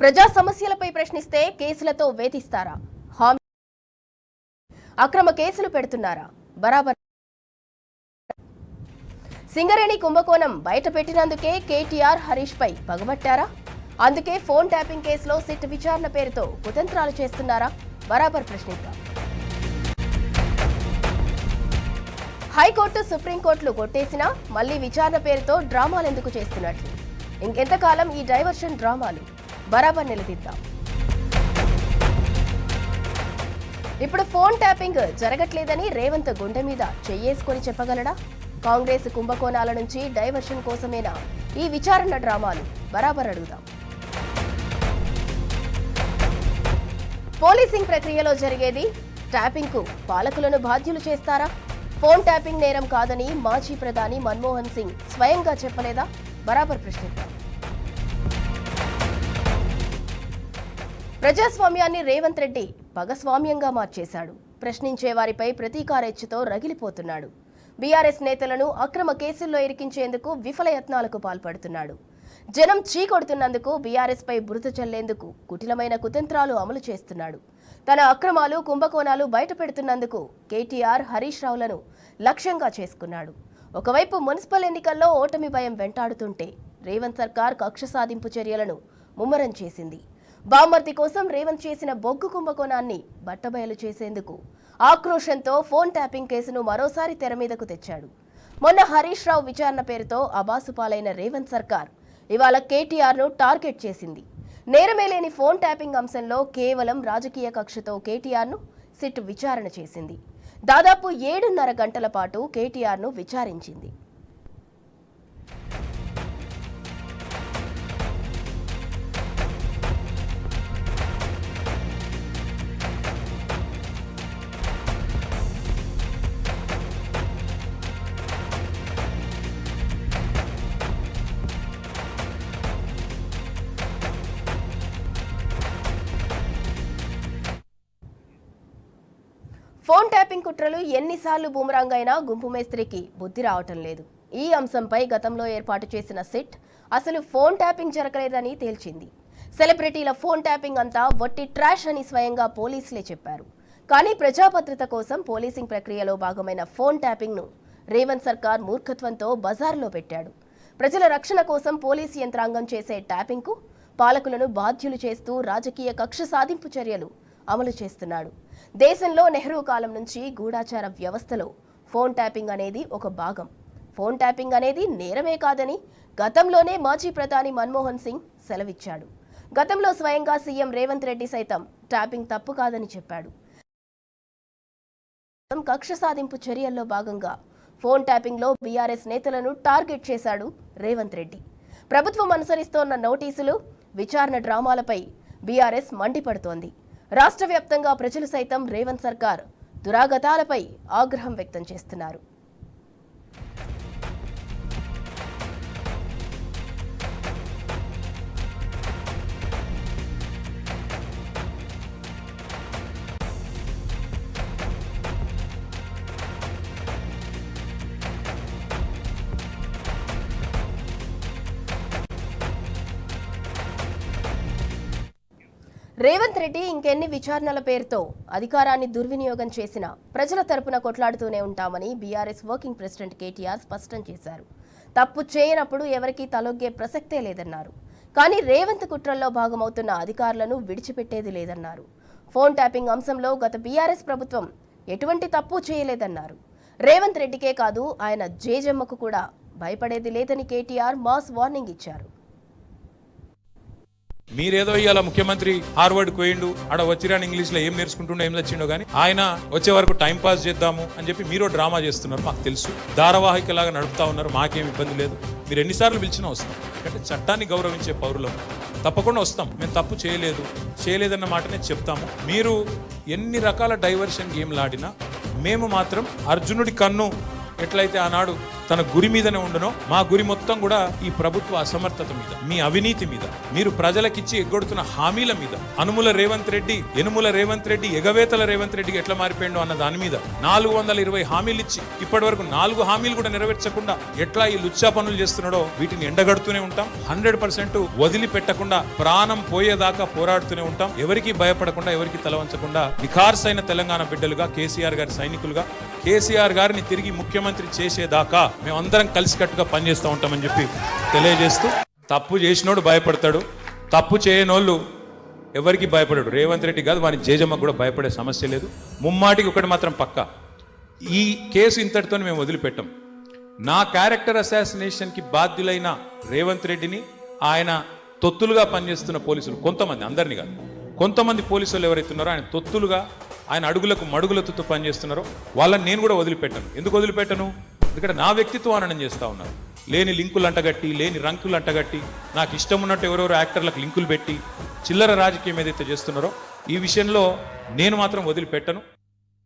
ప్రజా సమస్యలపై ప్రశ్నిస్తే కేసులతో వేధిస్తారా? అక్రమ కేసులు పెడుతున్నారా? బరాబర్. సింగరేణి కుంభకోణం బయట పెట్టినందుకే కేటీఆర్ హరీష్ పై పగబట్టారా? అందుకే ఫోన్ ట్యాపింగ్ కేసులో సిట్ విచారణ పేరుతో కుతంత్రాలు చేస్తున్నారా? బరాబర్ ప్రశ్నిద్దాం. హైకోర్టు సుప్రీంకోర్టులు కొట్టేసినా మళ్లీ విచారణ పేరుతో డ్రామాలెందుకు చేస్తున్నట్లు? ఇంకెంతకాలం ఈ డైవర్షన్ డ్రామాలు? బరాబర్ నిలదీద్దాం. ఇప్పుడు ఫోన్ ట్యాపింగ్ జరగట్లేదని రేవంత్ గుండె మీద చెయ్యేసుకొని చెప్పగలడా? కాంగ్రెస్ కుంభకోణాల నుంచి డైవర్షన్ కోసమేనా ఈ విచారణ డ్రామాలు? బరాబర్ అడుగుదాం. పోలీసింగ్ ప్రక్రియలో జరిగేది ట్యాపింగ్ కు పాలకులను బాధ్యులు చేస్తారా? ఫోన్ ట్యాపింగ్ నేరం కాదని మాజీ ప్రధాని మన్మోహన్ సింగ్ స్వయంగా చెప్పలేదా? బరాబర్ ప్రశ్నిద్దాం. ప్రజాస్వామ్యాన్ని రేవంత్ రెడ్డి పగస్వామ్యంగా మార్చేశాడు. ప్రశ్నించే వారిపై ప్రతీకారేచ్ఛతో రగిలిపోతున్నాడు. బీఆర్ఎస్ నేతలను అక్రమ కేసుల్లో ఇరికించేందుకు విఫల యత్నాలకు పాల్పడుతున్నాడు. జనం చీకొడుతున్నందుకు బీఆర్ఎస్ పై బురద చల్లేందుకు కుటిలమైన కుతంత్రాలు అమలు చేస్తున్నాడు. తన అక్రమాలు కుంభకోణాలు బయటపెడుతున్నందుకు కేటీఆర్ హరీష్ రావులను లక్ష్యంగా చేసుకున్నాడు. ఒకవైపు మున్సిపల్ ఎన్నికల్లో ఓటమి భయం వెంటాడుతుంటే రేవంత్ సర్కార్ కక్ష సాధింపు చర్యలను ముమ్మరం చేసింది. బామ్మర్తి కోసం రేవంత్ చేసిన బొగ్గు కుంభకోణాన్ని బట్టబయలు చేసేందుకు ఆక్రోశంతో ఫోన్ ట్యాపింగ్ కేసును మరోసారి తెర మీదకు తెచ్చాడు. మొన్న హరీష్ రావు విచారణ పేరుతో అబాసుపాలైన రేవంత్ సర్కార్ ఇవాళ కేటీఆర్ను టార్గెట్ చేసింది. నేరమే లేని ఫోన్ ట్యాపింగ్ అంశంలో కేవలం రాజకీయ కక్షతో కేటీఆర్ను సిట్ విచారణ చేసింది. దాదాపు 7.5 గంటల పాటు కేటీఆర్ను విచారించింది. ఫోన్ ట్యాపింగ్ కుట్రలు ఎన్నిసార్లు బూమరాంగ్ అయినా గుంపు మేస్త్రికి బుద్ధి రావటం లేదు. ఈ అంశంపై గతంలో ఏర్పాటు చేసిన సిట్ అసలు ఫోన్ ట్యాపింగ్ జరగలేదని తేల్చింది. సెలబ్రిటీల ఫోన్ ట్యాపింగ్ అంతా వట్టి ట్రాష్ అని స్వయంగా పోలీసులే చెప్పారు. కానీ ప్రజాభద్రత కోసం పోలీసింగ్ ప్రక్రియలో భాగమైన ఫోన్ ట్యాపింగ్ను రేవంత్ సర్కార్ మూర్ఖత్వంతో బజార్లో పెట్టాడు. ప్రజల రక్షణ కోసం పోలీసు యంత్రాంగం చేసే ట్యాపింగ్కు పాలకులను బాధ్యులు చేస్తూ రాజకీయ కక్ష సాధింపు చర్యలు అమలు చేస్తున్నాడు. దేశంలో నెహ్రూ కాలం నుంచి గూఢాచార వ్యవస్థలో ఫోన్ ట్యాపింగ్ అనేది ఒక భాగం. ఫోన్ ట్యాపింగ్ అనేది నేరమే కాదని గతంలోనే మాజీ ప్రధాని మన్మోహన్ సింగ్ సెలవిచ్చాడు. గతంలో స్వయంగా సీఎం రేవంత్ రెడ్డి సైతం ట్యాపింగ్ తప్పు కాదని చెప్పాడు. కక్ష సాధింపు చర్యల్లో భాగంగా ఫోన్ ట్యాపింగ్లో బీఆర్ఎస్ నేతలను టార్గెట్ చేశాడు రేవంత్ రెడ్డి. ప్రభుత్వం అనుసరిస్తోన్న నోటీసులు, విచారణ డ్రామాలపై బీఆర్ఎస్ మండిపడుతోంది. రాష్ట్ర వ్యాప్తంగా ప్రజలు సైతం రేవంత్ సర్కార్ దురాగతాలపై ఆగ్రహం వ్యక్తం చేస్తున్నారు. రేవంత్ రెడ్డి ఇంకెన్ని విచారణల పేరుతో అధికారాన్ని దుర్వినియోగం చేసినా ప్రజల తరపున కొట్లాడుతూనే ఉంటామని బీఆర్ఎస్ వర్కింగ్ ప్రెసిడెంట్ కేటీఆర్ స్పష్టం చేశారు. తప్పు చేయనప్పుడు ఎవరికీ తలొగ్గే ప్రసక్తే లేదన్నారు. కానీ రేవంత్ కుట్రల్లో భాగమవుతున్న అధికారులను విడిచిపెట్టేది లేదన్నారు. ఫోన్ ట్యాపింగ్ అంశంలో గత బీఆర్ఎస్ ప్రభుత్వం ఎటువంటి తప్పు చేయలేదన్నారు. రేవంత్ రెడ్డికే కాదు ఆయన జేజమ్మకు కూడా భయపడేది లేదని కేటీఆర్ మాస్ వార్నింగ్ ఇచ్చారు. మీరేదో ఇవాళ ముఖ్యమంత్రి హార్వర్డ్కి పోయిండు, ఆడ వచ్చిరాని ఇంగ్లీష్లో ఏం నేర్చుకుంటుండో ఏం తెచ్చిండో కానీ ఆయన వచ్చే వరకు టైం పాస్ చేద్దాము అని చెప్పి మీరు డ్రామా చేస్తున్నారు. మాకు తెలుసు, ధారావాహికలాగా నడుపుతా ఉన్నారు. మాకేం ఇబ్బంది లేదు. మీరు ఎన్నిసార్లు పిలిచినా వస్తాం. ఎందుకంటే చట్టాన్ని గౌరవించే పౌరులం, తప్పకుండా వస్తాం. మేము తప్పు చేయలేదన్న మాటనే చెప్తాము. మీరు ఎన్ని రకాల డైవర్షన్ గేమ్లు ఆడినా మేము మాత్రం అర్జునుడి కన్ను ఎట్లయితే ఆనాడు తన గురి మీదనే ఉండనో మా గురి మొత్తం కూడా ఈ ప్రభుత్వ అసమర్థత మీద, మీ అవినీతి మీద, మీరు ప్రజలకిచ్చి ఎగ్గొడుతున్న హామీల మీద, యనుమల రేవంత్ రెడ్డి ఎగవేతల రేవంత్ రెడ్డికి ఎట్లా మారిపోయిండో అన్న దాని మీద 420 హామీలు ఇచ్చి ఇప్పటి వరకు 4 హామీలు కూడా నెరవేర్చకుండా ఎట్లా ఈ లుచ్చా పనులు చేస్తున్నాడో వీటిని ఎండగడుతూనే ఉంటాం. 100% వదిలిపెట్టకుండా ప్రాణం పోయేదాకా పోరాడుతూనే ఉంటాం. ఎవరికి భయపడకుండా, ఎవరికి తలవంచకుండా నిఖార్సైన తెలంగాణ బిడ్డలుగా, కేసీఆర్ గారి సైనికులుగా, కేసీఆర్ గారిని తిరిగి ముఖ్యమంత్రి చేసేదాకా మేమందరం కలిసికట్టుగా పనిచేస్తూ ఉంటామని చెప్పి తెలియజేస్తూ, తప్పు చేసినోడు భయపడతాడు, తప్పు చేయనోళ్ళు ఎవరికి భయపడాడు. రేవంత్ రెడ్డి కాదు, వాని జేజమ్మకు కూడా భయపడే సమస్య లేదు. ముమ్మాటికి ఒకటి మాత్రం పక్కా, ఈ కేసు ఇంతటితో మేము వదిలిపెట్టాం. నా క్యారెక్టర్ అసాసినేషన్కి బాధ్యులైన రేవంత్ రెడ్డిని, ఆయన తొత్తులుగా పనిచేస్తున్న పోలీసులు కొంతమంది, అందరినీ కాదు, కొంతమంది పోలీసులు ఎవరైతే ఉన్నారో ఆయన తొత్తులుగా, ఆయన అడుగులకు మడుగులతో పనిచేస్తున్నారో వాళ్ళని నేను కూడా వదిలిపెట్టాను. ఎందుకు వదిలిపెట్టను? ఎందుకంటే నా వ్యక్తిత్వం హననం చేస్తూ ఉన్నారు. లేని లింకులు అంటగట్టి, లేని రంకులు అంటగట్టి, నాకు ఇష్టం ఉన్నట్టు ఎవరెవరో యాక్టర్లకు లింకులు పెట్టి చిల్లర రాజకీయం ఏదైతే చేస్తున్నారో ఈ విషయంలో నేను మాత్రం వదిలిపెట్టను.